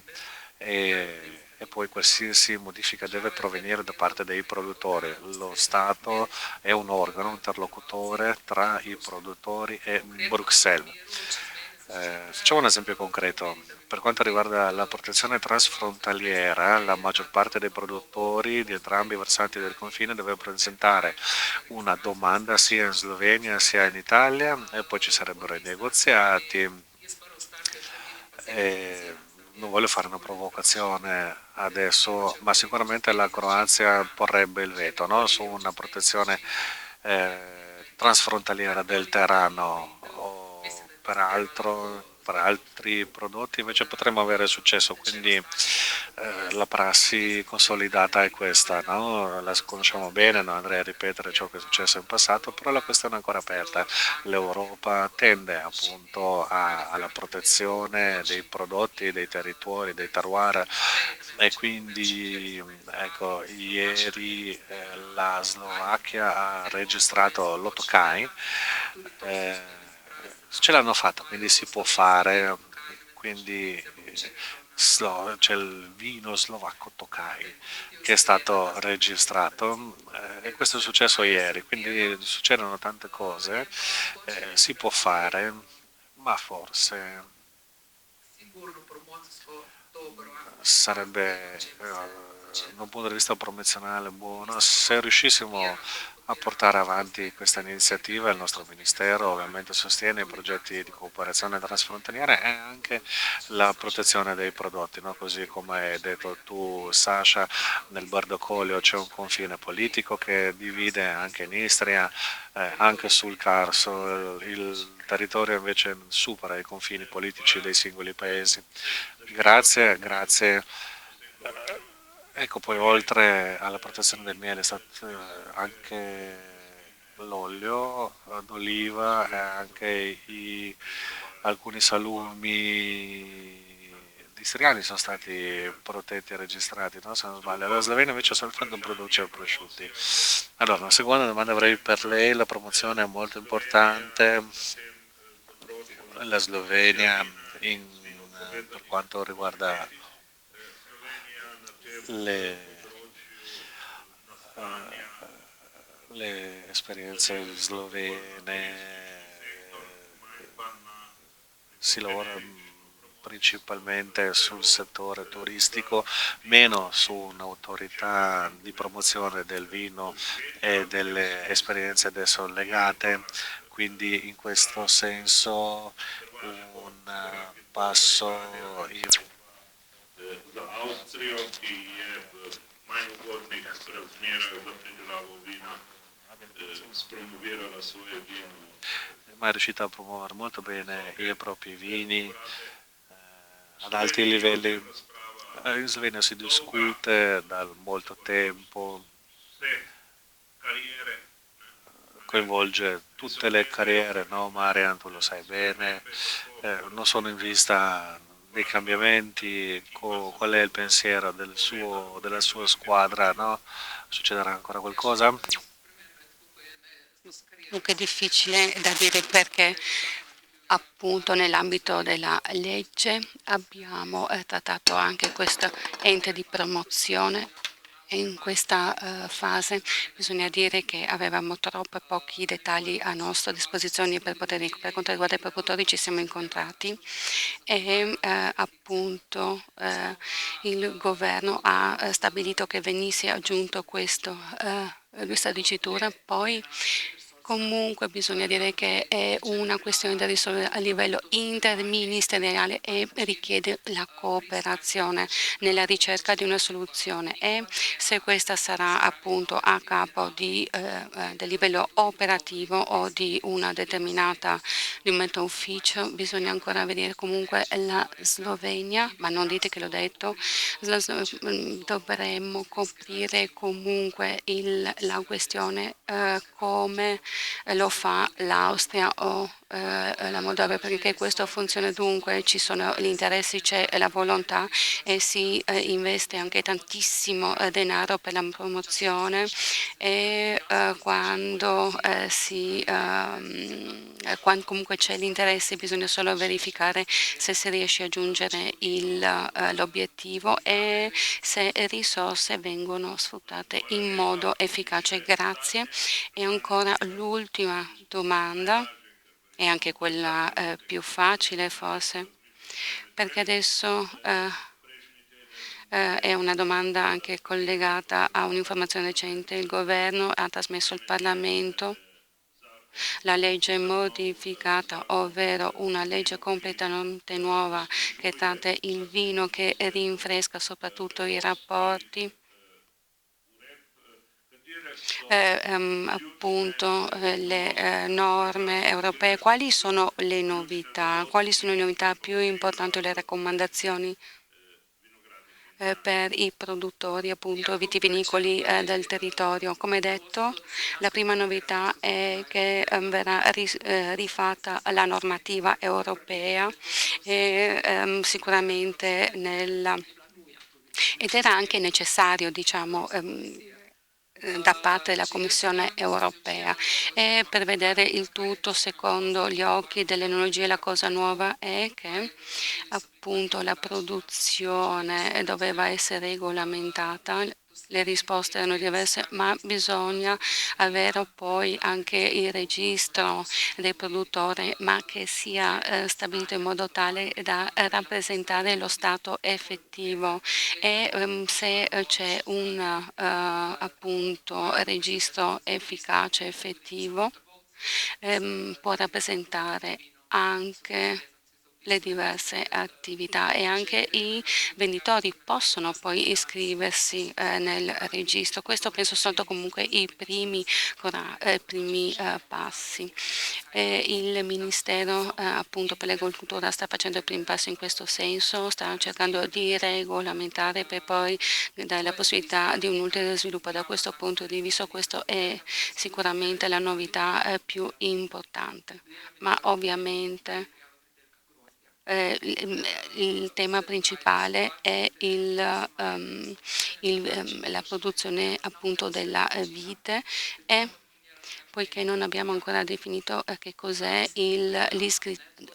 e poi qualsiasi modifica deve provenire da parte dei produttori. Lo Stato è un organo, un interlocutore tra i produttori e Bruxelles. Facciamo un esempio concreto. Per quanto riguarda la protezione transfrontaliera, la maggior parte dei produttori di entrambi i versanti del confine deve presentare una domanda sia in Slovenia sia in Italia e poi ci sarebbero i negoziati. E non voglio fare una provocazione adesso, ma sicuramente la Croazia porrebbe il veto, no? Su una protezione transfrontaliera del terreno o per altri prodotti invece potremmo avere successo, quindi la prassi consolidata è questa, no? La conosciamo bene, non andrei a ripetere ciò che è successo in passato, però la questione è ancora aperta. L'Europa tende appunto alla protezione dei prodotti, dei territori, dei terroir e quindi ecco, ieri la Slovacchia ha registrato l'Otokai, ce l'hanno fatta, quindi si può fare, quindi c'è il vino slovacco Tokai che è stato registrato e questo è successo ieri, quindi succedono tante cose, si può fare, ma forse sarebbe da un punto di vista promozionale buono se riuscissimo a portare avanti questa iniziativa. Il nostro Ministero ovviamente sostiene i progetti di cooperazione transfrontaliera e anche la protezione dei prodotti, no? Così come hai detto tu Sasha, nel Bardocolio c'è un confine politico che divide anche in Istria, anche sul Carso, il territorio invece supera i confini politici dei singoli paesi. Grazie, grazie. Ecco, poi oltre alla protezione del miele, anche l'olio d'oliva e anche alcuni salumi istriani sono stati protetti e registrati, no? Se non sbaglio. La Slovenia invece soltanto produce prosciutti. Allora, una seconda domanda avrei per lei, la promozione è molto importante, la Slovenia per quanto riguarda le, le esperienze slovene, si lavora principalmente sul settore turistico, meno su un'autorità di promozione del vino e delle esperienze adesso legate, quindi in questo senso un passo in Za Avstrijo, ki je v manj ugodnih razmerah za pridelavo vina spromovirala svoje vino. Ma è riuscita a promuovere molto bene i propri vini ad alti livelli. In Slovenia si discute da molto tempo, coinvolge tutte le carriere, no Marian, tu lo sai bene, non sono in vista dei cambiamenti, qual è il pensiero della sua squadra, no? Succederà ancora qualcosa? Dunque è difficile da dire perché appunto nell'ambito della legge abbiamo trattato anche questo ente di promozione e in questa fase bisogna dire che avevamo troppo pochi dettagli a nostra disposizione per quanto riguarda i produttori ci siamo incontrati e appunto il governo ha stabilito che venisse aggiunto questa dicitura, poi Comunque bisogna dire che è una questione da risolvere a livello interministeriale e richiede la cooperazione nella ricerca di una soluzione, e se questa sarà appunto a capo del livello operativo o di una determinata di un ufficio, bisogna ancora vedere. Comunque la Slovenia, ma non dite che l'ho detto, dovremmo coprire comunque la questione come lo fa l'Austria o la Moldova, perché questo funziona. Dunque ci sono gli interessi, c'è la volontà e si investe anche tantissimo denaro per la promozione, e quando comunque c'è l'interesse bisogna solo verificare se si riesce a raggiungere l'obiettivo e se risorse vengono sfruttate in modo efficace. Grazie. E ancora l'ultima domanda, e anche quella più facile forse, perché adesso è una domanda anche collegata a un'informazione recente. Il governo ha trasmesso al Parlamento la legge modificata, ovvero una legge completamente nuova che tratta il vino, che rinfresca soprattutto i rapporti appunto le norme europee. Quali sono le novità? Quali sono le novità più importanti, le raccomandazioni per i produttori appunto vitivinicoli del territorio? Come detto, la prima novità è che verrà rifatta la normativa europea e sicuramente ed era anche necessario, diciamo, da parte della Commissione europea, e per vedere il tutto secondo gli occhi dell'enologia. La cosa nuova è che appunto la produzione doveva essere regolamentata. Le risposte erano diverse, ma bisogna avere poi anche il registro dei produttori, ma che sia stabilito in modo tale da rappresentare lo stato effettivo, e se c'è un appunto registro efficace, effettivo, può rappresentare anche le diverse attività, e anche i venditori possono poi iscriversi nel registro. Questo penso sono comunque i primi passi. Il Ministero appunto per l'agricoltura sta facendo i primi passi in questo senso, sta cercando di regolamentare per poi dare la possibilità di un ulteriore sviluppo. Da questo punto di vista questo è sicuramente la novità più importante, ma ovviamente il tema principale è la produzione appunto della vite, e poiché non abbiamo ancora definito che cos'è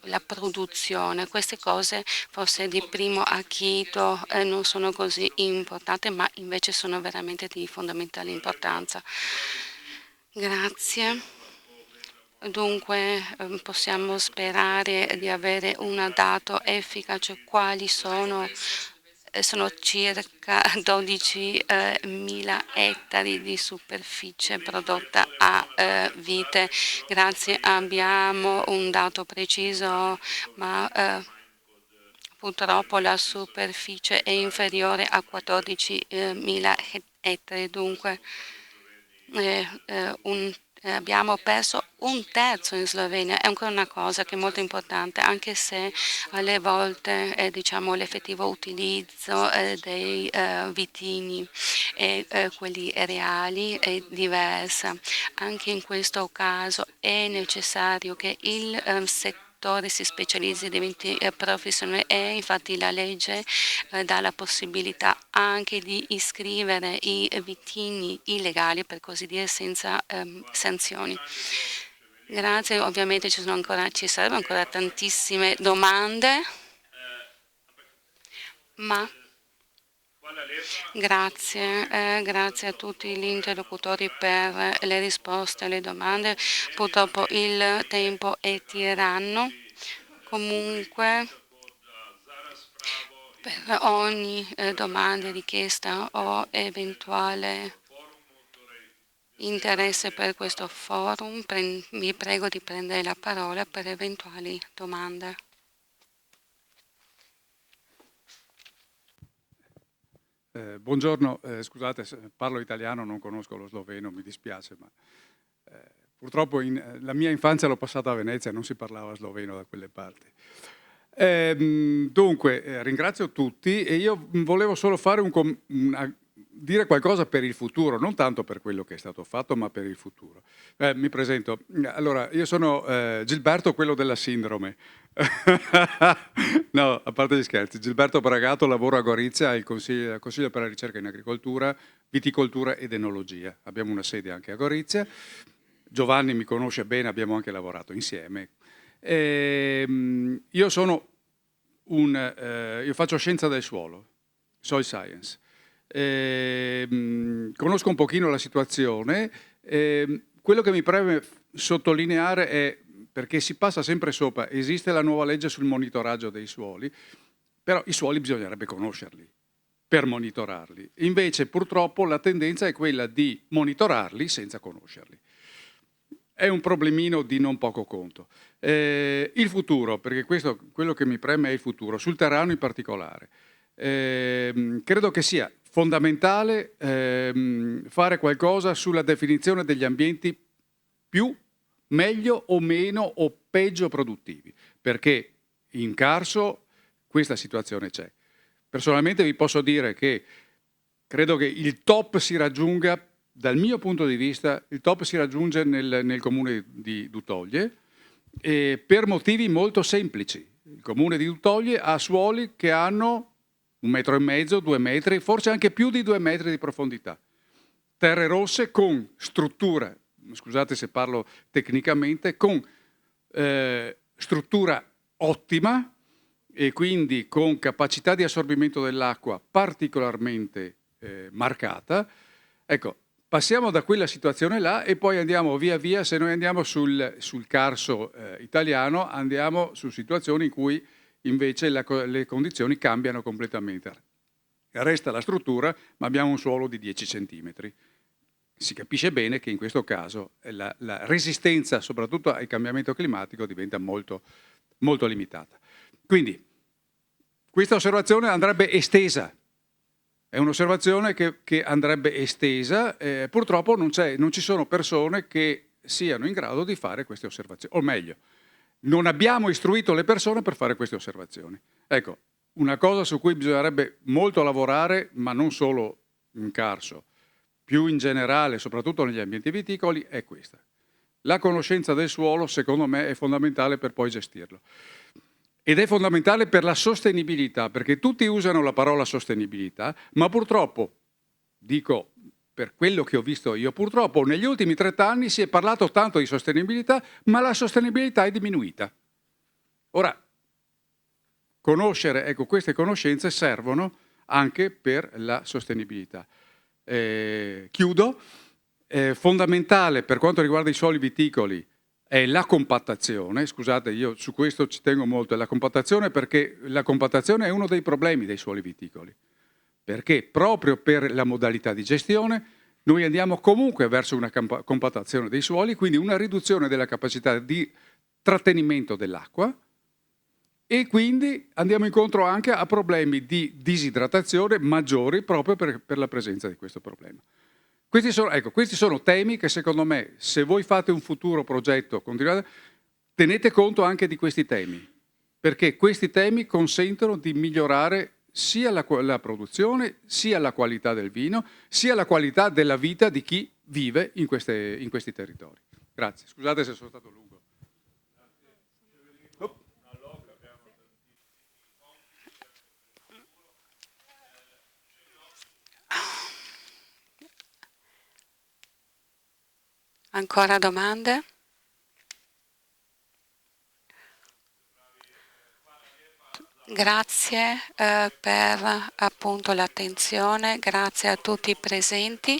la produzione, queste cose forse di primo acchito non sono così importanti, ma invece sono veramente di fondamentale importanza. Grazie. Dunque possiamo sperare di avere un dato efficace. Quali sono? Sono circa 12.000 ettari di superficie prodotta a vite. Grazie, abbiamo un dato preciso, ma purtroppo la superficie è inferiore a 14.000 ettari, dunque abbiamo perso un terzo in Slovenia. È ancora una cosa che è molto importante, anche se alle volte diciamo, l'effettivo utilizzo dei vitini e quelli reali è diversa. Anche in questo caso è necessario che il settore si specializzi, diventi professionale, e infatti la legge dà la possibilità anche di iscrivere i vitini illegali, per così dire, senza sanzioni. Grazie, ovviamente ci sarebbero ancora tantissime domande, ma grazie a tutti gli interlocutori per le risposte alle domande. Purtroppo il tempo è tiranno. Comunque, per ogni domanda, richiesta o eventuale interesse per questo forum, vi prego di prendere la parola per eventuali domande. Buongiorno, scusate, parlo italiano, non conosco lo sloveno, mi dispiace, ma purtroppo la mia infanzia l'ho passata a Venezia, non si parlava sloveno da quelle parti. Dunque, ringrazio tutti e io volevo solo fare dire qualcosa per il futuro, non tanto per quello che è stato fatto, ma per il futuro. Mi presento. Allora, io sono Gilberto, quello della sindrome. No, a parte gli scherzi. Gilberto Bragato, lavoro a Gorizia, al Consiglio per la ricerca in agricoltura, viticoltura ed enologia. Abbiamo una sede anche a Gorizia. Giovanni mi conosce bene, abbiamo anche lavorato insieme. Io sono io faccio scienza del suolo, soil science. Conosco un pochino la situazione. Quello che mi preme sottolineare è, perché si passa sempre sopra, esiste la nuova legge sul monitoraggio dei suoli, però i suoli bisognerebbe conoscerli per monitorarli. Invece purtroppo la tendenza è quella di monitorarli senza conoscerli. È un problemino di non poco conto. Il futuro, perché quello che mi preme è il futuro, sul terreno in particolare. Credo che sia fondamentale fare qualcosa sulla definizione degli ambienti meglio o meno o peggio produttivi, perché in Carso questa situazione c'è. Personalmente vi posso dire che credo che il top si raggiunga, dal mio punto di vista, il top si raggiunge nel comune di Dutoglie per motivi molto semplici. Il comune di Dutoglie ha suoli che hanno 1,5 metri, 2 metri, forse anche più di 2 metri di profondità. Terre rosse con struttura, scusate se parlo tecnicamente, con struttura ottima e quindi con capacità di assorbimento dell'acqua particolarmente marcata. Ecco, passiamo da quella situazione là e poi andiamo via via, se noi andiamo sul Carso italiano, andiamo su situazioni in cui invece le condizioni cambiano completamente. Resta la struttura, ma abbiamo un suolo di 10 centimetri. Si capisce bene che in questo caso la resistenza, soprattutto al cambiamento climatico, diventa molto, molto limitata. Quindi questa osservazione andrebbe estesa. È un'osservazione che andrebbe estesa. Purtroppo non ci sono persone che siano in grado di fare queste osservazioni. O meglio, non abbiamo istruito le persone per fare queste osservazioni. Ecco, una cosa su cui bisognerebbe molto lavorare, ma non solo in Carso, più in generale, soprattutto negli ambienti viticoli, è questa. La conoscenza del suolo, secondo me, è fondamentale per poi gestirlo. Ed è fondamentale per la sostenibilità, perché tutti usano la parola sostenibilità, ma purtroppo, dico per quello che ho visto io, purtroppo negli ultimi 30 anni si è parlato tanto di sostenibilità, ma la sostenibilità è diminuita. Ora, conoscere, ecco, queste conoscenze servono anche per la sostenibilità. Chiudo. Fondamentale per quanto riguarda i suoli viticoli è la compattazione. Scusate, io su questo ci tengo molto, la compattazione, perché la compattazione è uno dei problemi dei suoli viticoli, perché proprio per la modalità di gestione noi andiamo comunque verso una compattazione dei suoli, quindi una riduzione della capacità di trattenimento dell'acqua, e quindi andiamo incontro anche a problemi di disidratazione maggiori proprio per la presenza di questo problema. Questi sono temi che secondo me, se voi fate un futuro progetto, continuate, tenete conto anche di questi temi, perché questi temi consentono di migliorare sia la produzione, sia la qualità del vino, sia la qualità della vita di chi vive in questi territori. Grazie, scusate se sono stato lungo. Ancora domande? Grazie per appunto l'attenzione, grazie a tutti i presenti.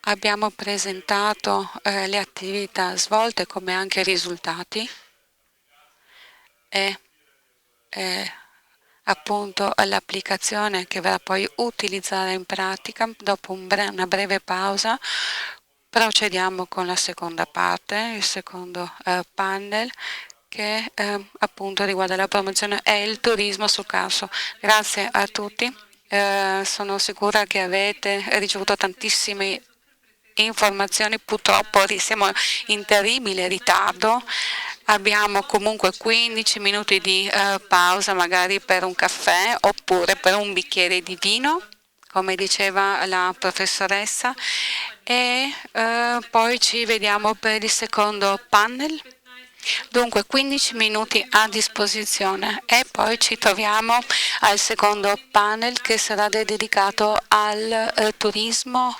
Abbiamo presentato le attività svolte come anche i risultati e appunto l'applicazione che verrà poi utilizzata in pratica. Dopo una breve pausa procediamo con la seconda parte, il secondo panel che appunto riguarda la promozione e il turismo sul Carso. Grazie a tutti, sono sicura che avete ricevuto tantissime informazioni, purtroppo siamo in terribile ritardo. Abbiamo comunque 15 minuti di pausa, magari per un caffè oppure per un bicchiere di vino, come diceva la professoressa, e poi ci vediamo per il secondo panel. Dunque 15 minuti a disposizione e poi ci troviamo al secondo panel che sarà dedicato al turismo